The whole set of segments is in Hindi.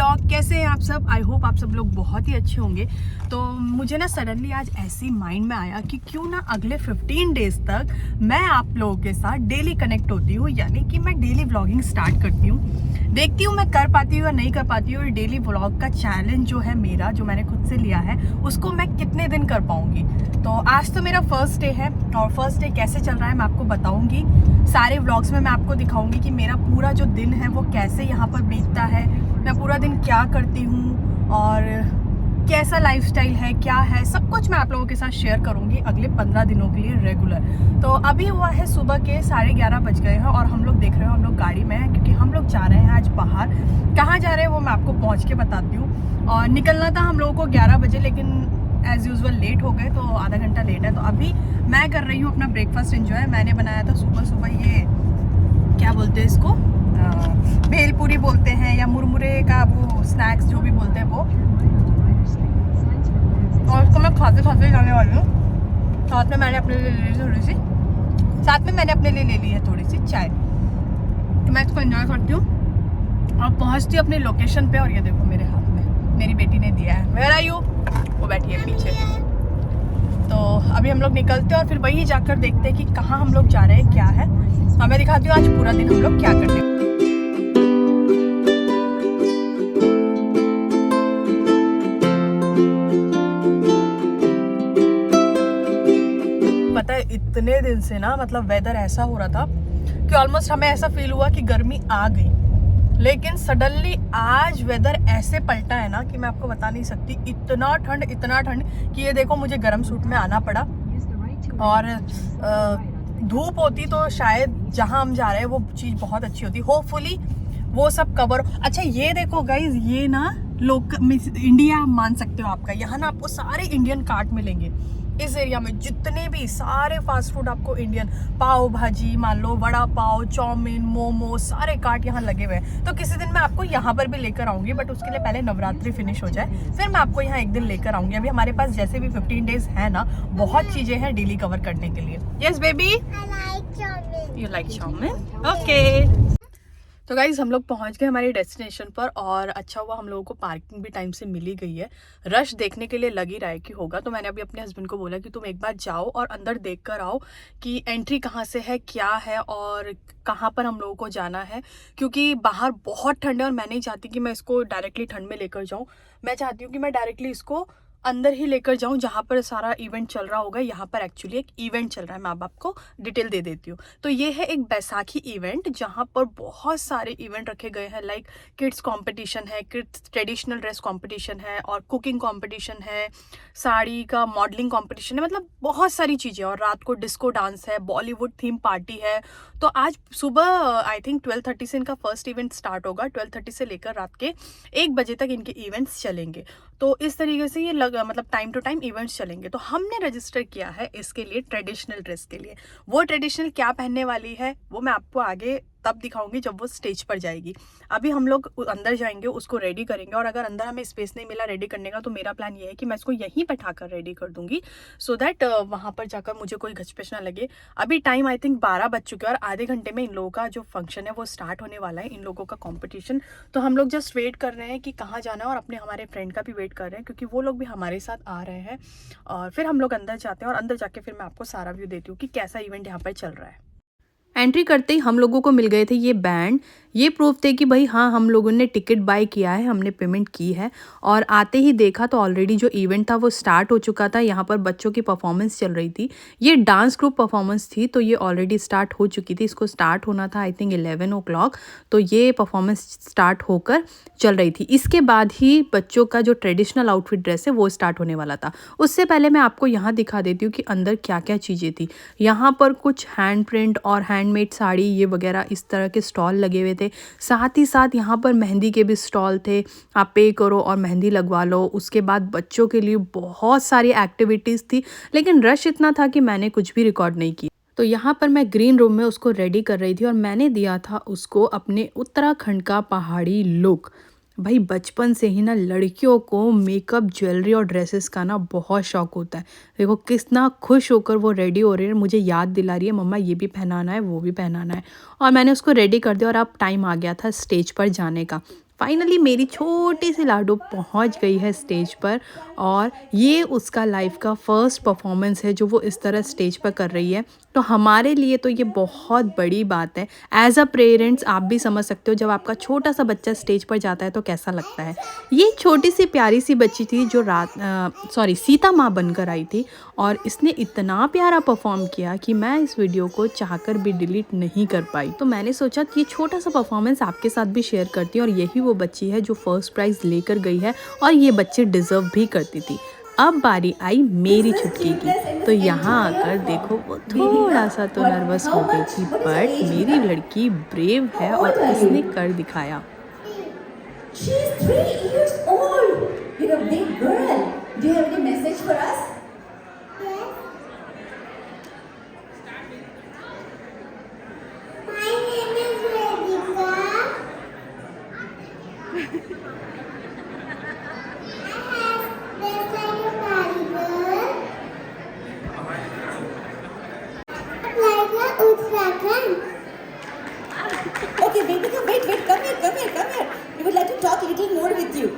व्लॉग। कैसे हैं आप सब? आई होप आप सब लोग बहुत ही अच्छे होंगे। तो मुझे ना सडनली आज ऐसी माइंड में आया कि क्यों ना अगले 15 डेज तक मैं आप लोगों के साथ डेली कनेक्ट होती हूँ, यानी कि मैं डेली व्लॉगिंग स्टार्ट करती हूँ। देखती हूँ मैं कर पाती हूँ या नहीं कर पाती हूँ। डेली व्लॉग का चैलेंज जो है मेरा, जो मैंने खुद से लिया है, उसको मैं कितने दिन कर पाऊंगी। तो आज तो मेरा फर्स्ट डे है और फर्स्ट डे कैसे चल रहा है मैं आपको बताऊंगी। सारे व्लॉग्स में मैं आपको दिखाऊंगी कि मेरा पूरा जो दिन है वो कैसे यहाँ पर बीतता है, मैं पूरा दिन क्या करती हूँ और कैसा लाइफस्टाइल है, क्या है, सब कुछ मैं आप लोगों के साथ शेयर करूंगी अगले 15 दिनों के लिए रेगुलर। तो अभी हुआ है सुबह के 11:30 बज गए हैं और हम लोग देख रहे हो हम लोग गाड़ी में हैं क्योंकि हम लोग जा रहे हैं आज बाहर। कहाँ जा रहे हैं वो मैं आपको पहुँच के बताती हूँ। और निकलना था हम लोगों को 11 बजे, लेकिन एज यूजल लेट हो गए, तो आधा घंटा लेट है। तो अभी मैं कर रही हूँ अपना ब्रेकफास्ट एंजॉय। मैंने बनाया था सुबह सुबह ये क्या बोलते हैं इसको, भेलपूरी बोलते हैं या मुरमुरे का वो स्नैक्स जो भी बोलते हैं वो, और उसको मैं खाते खाते जाने वाली हूँ। साथ में मैंने अपने लिए ले ली थोड़ी सी, साथ में मैंने अपने लिए ले ली है थोड़ी सी चाय। तो मैं इसको एंजॉय करती हूँ और पहुँचती हूँ अपनी लोकेशन पे। और ये देखो मेरे हाथ में मेरी बेटी ने दिया है, वेयर आर यू, वो बैठी है पीछे। तो अभी हम लोग निकलते हैं और फिर वहीं जाकर देखते हैं कि कहाँ हम लोग जा रहे हैं, क्या है। और मैं दिखाती हूँ आज पूरा दिन हम लोग क्या करते हैं। पता है इतने दिन से ना मतलब वेदर ऐसा हो रहा था कि ऑलमोस्ट हमें ऐसा फील हुआ कि गर्मी आ गई, लेकिन सडनली आज वेदर ऐसे पलटा है ना कि मैं आपको बता नहीं सकती। इतना ठंड कि ये देखो मुझे गर्म सूट में आना पड़ा। और धूप होती तो शायद जहां हम जा रहे हैं वो चीज़ बहुत अच्छी होती, होपफुली वो सब कवर। अच्छा ये देखो गाइज, ये ना लोग इंडिया मान सकते हो आपका, यहाँ ना आपको सारे इंडियन कार्ट मिलेंगे। इस एरिया में जितने भी सारे फास्ट फूड आपको इंडियन, पाव भाजी मान लो, वड़ा पाव, चाउमीन, मोमो, सारे कार्ट यहाँ लगे हुए हैं। तो किसी दिन मैं आपको यहाँ पर भी लेकर आऊंगी, बट उसके लिए पहले नवरात्रि फिनिश हो जाए, फिर मैं आपको यहाँ एक दिन लेकर आऊंगी। अभी हमारे पास जैसे भी 15 डेज है ना, बहुत चीजें हैं डेली कवर करने के लिए। Yes baby, you like chow mein, okay. तो गाइज हम लोग पहुंच गए हमारे डेस्टिनेशन पर और अच्छा हुआ हम लोगों को पार्किंग भी टाइम से मिल ही गई है। रश देखने के लिए लग ही रहा है कि होगा, तो मैंने अभी अपने हस्बैंड को बोला कि तुम एक बार जाओ और अंदर देख कर आओ कि एंट्री कहाँ से है, क्या है और कहाँ पर हम लोगों को जाना है। क्योंकि बाहर बहुत ठंड है और मैं नहीं चाहती कि मैं इसको डायरेक्टली ठंड में लेकर जाऊँ। मैं चाहती हूँ कि मैं डायरेक्टली इसको अंदर ही लेकर जाऊं जहां पर सारा इवेंट चल रहा होगा। यहाँ पर एक्चुअली एक इवेंट चल रहा है, मैं अब आपको डिटेल दे देती हूँ। तो ये है एक बैसाखी इवेंट जहां पर बहुत सारे इवेंट रखे गए हैं, लाइक किड्स कंपटीशन है, किड्स ट्रेडिशनल ड्रेस कंपटीशन है और कुकिंग कंपटीशन है, साड़ी का मॉडलिंग कंपटीशन है, मतलब बहुत सारी चीज़ें। और रात को डिस्को डांस है, बॉलीवुड थीम पार्टी है। तो आज सुबह आई थिंक 12:30 से इनका फर्स्ट इवेंट स्टार्ट होगा। 12:30 से लेकर रात के 1 बजे तक इनके इवेंट्स चलेंगे। तो इस तरीके से ये मतलब टाइम टू टाइम इवेंट्स चलेंगे। तो हमने रजिस्टर किया है इसके लिए ट्रेडिशनल ड्रेस के लिए। वो ट्रेडिशनल क्या पहनने वाली है वो मैं आपको आगे तब दिखाऊंगी जब वो स्टेज पर जाएगी। अभी हम लोग अंदर जाएंगे, उसको रेडी करेंगे, और अगर अंदर हमें स्पेस नहीं मिला रेडी करने का तो मेरा प्लान ये है कि मैं इसको यहीं बैठाकर रेडी कर दूंगी, सो दैट वहाँ पर जाकर मुझे कोई घचपच ना लगे। अभी टाइम आई थिंक 12 बज चुके हैं और आधे घंटे में इन लोगों का जो फंक्शन है वो स्टार्ट होने वाला है, इन लोगों का कॉम्पिटिशन। तो हम लोग जस्ट वेट कर रहे हैं कि कहाँ जाना है और अपने हमारे फ्रेंड का भी वेट कर रहे हैं क्योंकि वो लोग भी हमारे साथ आ रहे हैं। और फिर हम लोग अंदर जाते हैं और अंदर जाके फिर मैं आपको सारा व्यू देती हूँ कि कैसा इवेंट यहाँ पर चल रहा है। एंट्री करते ही हम लोगों को मिल गए थे ये बैंड। ये प्रूफ थे कि भाई हाँ हम लोगों ने टिकट बाय किया है, हमने पेमेंट की है। और आते ही देखा तो ऑलरेडी जो इवेंट था वो स्टार्ट हो चुका था। यहाँ पर बच्चों की परफॉर्मेंस चल रही थी, ये डांस ग्रुप परफॉर्मेंस थी, तो ये ऑलरेडी स्टार्ट हो चुकी थी। इसको स्टार्ट होना था आई थिंक 11 o'clock, तो ये परफॉर्मेंस स्टार्ट होकर चल रही थी। इसके बाद ही बच्चों का जो ट्रेडिशनल आउटफिट ड्रेस है वो स्टार्ट होने वाला था। उससे पहले मैं आपको यहाँ दिखा देती हूँ कि अंदर क्या क्या चीज़ें थी। यहाँ पर कुछ हैंड प्रिंट और हैंडमेड साड़ी ये वगैरह इस तरह के स्टॉल लगे हुए थे। साथ ही साथ यहाँ पर मेहंदी के भी स्टॉल थे, आप पे करो और मेहंदी लगवा लो। उसके बाद बच्चों के लिए बहुत सारी एक्टिविटीज़ थी, लेकिन रश इतना था कि मैंने कुछ भी रिकॉर्ड नहीं किया। तो यहाँ पर मैं ग्रीन रूम में उसको रेडी कर रही थी और मैंने दिया था उसको अपने उत्तराखंड का पहाड़ी लुक। भाई बचपन से ही ना लड़कियों को मेकअप, ज्वेलरी और ड्रेसेस का ना बहुत शौक होता है। देखो कितना खुश होकर वो रेडी हो रही है, मुझे याद दिला रही है मम्मा ये भी पहनाना है वो भी पहनाना है। और मैंने उसको रेडी कर दिया और अब टाइम आ गया था स्टेज पर जाने का। फाइनली मेरी छोटी सी लाडो पहुंच गई है स्टेज पर और ये उसका लाइफ का फर्स्ट परफॉर्मेंस है जो वो इस तरह स्टेज पर कर रही है। तो हमारे लिए तो ये बहुत बड़ी बात है। एज अ पेरेंट्स आप भी समझ सकते हो जब आपका छोटा सा बच्चा स्टेज पर जाता है तो कैसा लगता है। ये छोटी सी प्यारी सी बच्ची थी जो सीता माँ बनकर आई थी और इसने इतना प्यारा परफॉर्म किया कि मैं इस वीडियो को चाहकर भी डिलीट नहीं कर पाई। तो मैंने सोचा कि ये छोटा सा परफॉर्मेंस आपके साथ भी शेयर करती हूँ और यही वो बच्ची है जो फर्स्ट प्राइज़ लेकर गई है और ये बच्ची डिज़र्व भी करती थी। अब बारी आई मेरी छुटकी की, तो यहाँ आकर देखो वो थोड़ा सा तो नर्वस हो गई थी, बट मेरी लड़की ब्रेव है और इसने कर दिखाया। She is 3 years old. You're a big girl. Do you have any message for us? Yes. My name is Vedika. I have dressed like a Barbie girl. Like a Uttarakhand. Okay, Vedika, wait, come here. We would like to talk a little more with you.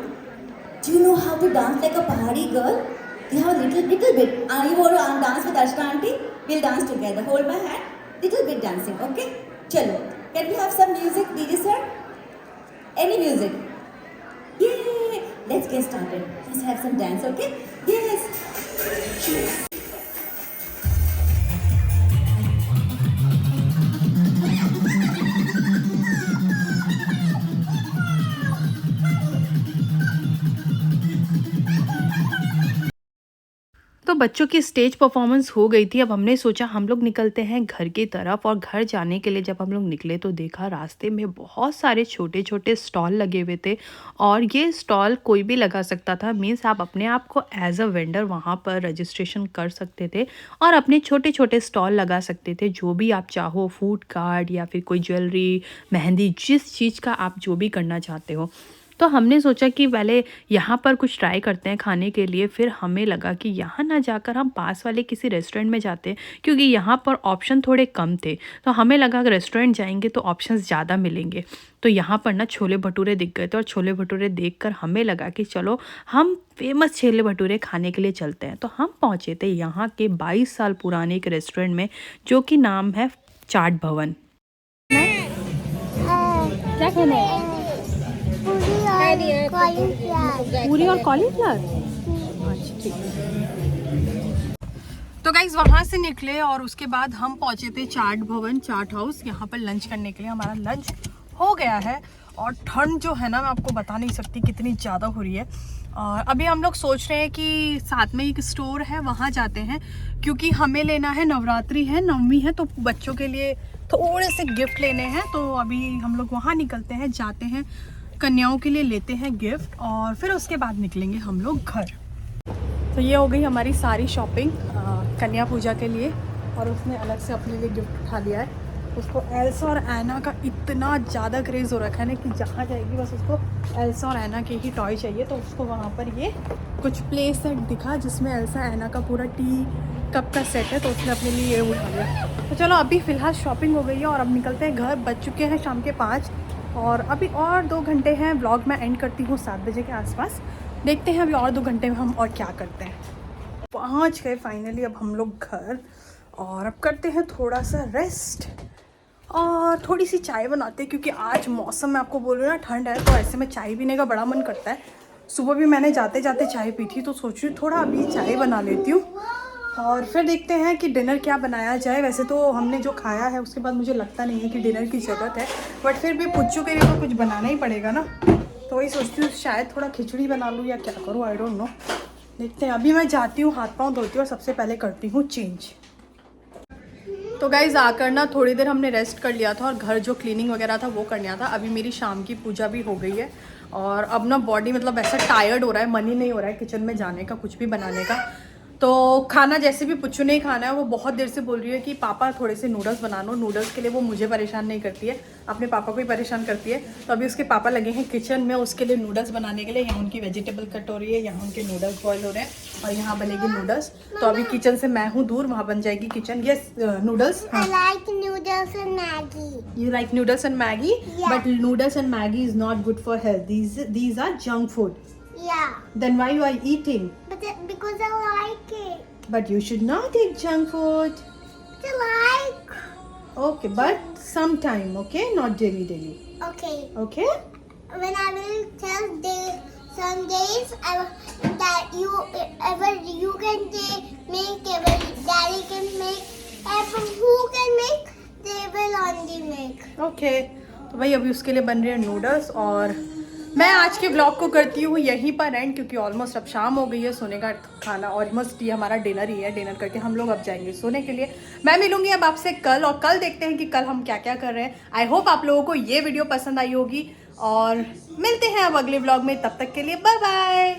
Do you know how to dance like a Pahari girl? Do you have a little bit? You want to dance with Ashna auntie? We'll dance together. Hold my hand. Little bit dancing, okay? Chalo. Can we have some music, DJ sir? Any music? Yay! Let's get started. Let's have some dance, okay? Yes. तो बच्चों की स्टेज परफॉर्मेंस हो गई थी। अब हमने सोचा हम लोग निकलते हैं घर की तरफ और घर जाने के लिए जब हम लोग निकले तो देखा रास्ते में बहुत सारे छोटे छोटे स्टॉल लगे हुए थे और ये स्टॉल कोई भी लगा सकता था। मीन्स आप अपने आप को एज अ वेंडर वहाँ पर रजिस्ट्रेशन कर सकते थे और अपने छोटे छोटे स्टॉल लगा सकते थे, जो भी आप चाहो, फूड कार्ट या फिर कोई ज्वेलरी, मेहंदी, जिस चीज़ का आप जो भी करना चाहते हो। तो हमने सोचा कि पहले यहाँ पर कुछ ट्राई करते हैं खाने के लिए। फिर हमें लगा कि यहाँ ना जाकर हम पास वाले किसी रेस्टोरेंट में जाते हैं, क्योंकि यहाँ पर ऑप्शन थोड़े कम थे। तो हमें लगा अगर रेस्टोरेंट जाएंगे तो ऑप्शंस ज़्यादा मिलेंगे। तो यहाँ पर ना छोले भटूरे दिख गए थे और छोले भटूरे देखकर हमें लगा कि चलो हम फेमस छोले भटूरे खाने के लिए चलते हैं। तो हम पहुँचे थे यहाँ के 22 साल पुराने एक रेस्टोरेंट में जो कि नाम है चाट भवन। क्या खाना है? पूरी और कॉलीफ्लावर। अच्छा ठीक है। तो गाइज वहाँ से निकले और उसके बाद हम पहुँचे थे चाट भवन, चाट हाउस, यहाँ पर लंच करने के लिए। हमारा लंच हो गया है और ठंड जो है ना मैं आपको बता नहीं सकती कितनी ज़्यादा हो रही है। और अभी हम लोग सोच रहे हैं कि साथ में एक स्टोर है वहाँ जाते हैं, क्योंकि हमें लेना है, नवरात्रि है, नवमी है, तो बच्चों के लिए थोड़े से गिफ्ट लेने हैं। तो अभी हम लोग वहाँ निकलते हैं, जाते हैं, कन्याओं के लिए लेते हैं गिफ्ट और फिर उसके बाद निकलेंगे हम लोग घर। तो ये हो गई हमारी सारी शॉपिंग कन्या पूजा के लिए और उसने अलग से अपने लिए गिफ्ट उठा लिया है। उसको एल्सा और एना का इतना ज़्यादा क्रेज़ हो रखा है ना कि जहाँ जाएगी बस उसको एल्सा और एना के ही टॉय चाहिए। तो उसको वहाँ पर ये कुछ प्ले सेट दिखा जिसमें एल्सा एना का पूरा टी कप का सेट है, तो उसने अपने लिए ये उठा लिया। तो चलो अभी फ़िलहाल शॉपिंग हो गई है और अब निकलते हैं घर। बज चुके हैं शाम के 5 और अभी और 2 घंटे हैं। व्लॉग मैं एंड करती हूँ 7 बजे के आसपास। देखते हैं अभी और 2 घंटे में हम और क्या करते हैं। पहुँच गए फाइनली अब हम लोग घर और अब करते हैं थोड़ा सा रेस्ट और थोड़ी सी चाय बनाते हैं, क्योंकि आज मौसम मैं आपको बोल रही हूँ ना ठंड है, तो ऐसे में चाय पीने का बड़ा मन करता है। सुबह भी मैंने जाते जाते चाय पी थी, तो सोच रही हूँ थोड़ा अभी चाय बना लेती हूँ और फिर देखते हैं कि डिनर क्या बनाया जाए। वैसे तो हमने जो खाया है उसके बाद मुझे लगता नहीं है कि डिनर की ज़रूरत है, बट फिर भी पुच्चू के लिए तो कुछ बनाना ही पड़ेगा ना। तो वही सोचती हूँ शायद थोड़ा खिचड़ी बना लूँ या क्या करूँ, आई डोंट नो। देखते हैं। अभी मैं जाती हूँ, हाथ पाँव धोती हूँ और सबसे पहले करती हूँ चेंज। तो गाइज़ आकर ना थोड़ी देर हमने रेस्ट कर लिया था और घर जो क्लीनिंग वगैरह था वो कर लिया था। अभी मेरी शाम की पूजा भी हो गई है और अब ना बॉडी मतलब ऐसा टायर्ड हो रहा है, मन ही नहीं हो रहा है किचन में जाने का, कुछ भी बनाने का। तो खाना जैसे भी पुच्चू ने ही खाना है। वो बहुत देर से बोल रही है कि पापा थोड़े से नूडल्स बना लो। नूडल्स के लिए वो मुझे परेशान नहीं करती है, अपने पापा को ही परेशान करती है। तो अभी उसके पापा लगे हैं किचन में उसके लिए नूडल्स बनाने के लिए। यहाँ उनकी वेजिटेबल कट हो रही है, यहाँ उनके नूडल्स बॉयल हो रहे हैं और यहाँ बनेगी नूडल्स। तो अभी किचन से मैं हूँ दूर, वहाँ बन जाएगी kitchen. Yes noodles. I like noodles and Maggie. You like noodles and Maggie? Yeah. But noodles and Maggie is not good for health. These are junk food. Yeah, Then why you are eating? because I like it. But you should not eat junk food. I like. Okay, but sometime, okay? Not daily. Okay. Okay? When I will tell some days that you can make, ever daddy can make, ever who can make, they will only make. Okay. तो भाई अभी उसके लिए बन रहे हैं नूडल्स और मैं आज के ब्लॉग को करती हूँ यहीं पर एंड, क्योंकि ऑलमोस्ट अब शाम हो गई है। सोने का खाना ऑलमोस्ट ये हमारा डिनर ही है। डिनर करके हम लोग अब जाएंगे सोने के लिए। मैं मिलूंगी अब आपसे कल, और कल देखते हैं कि कल हम क्या क्या कर रहे हैं। आई होप आप लोगों को ये वीडियो पसंद आई होगी और मिलते हैं अब अगले ब्लॉग में। तब तक के लिए बाय बाय।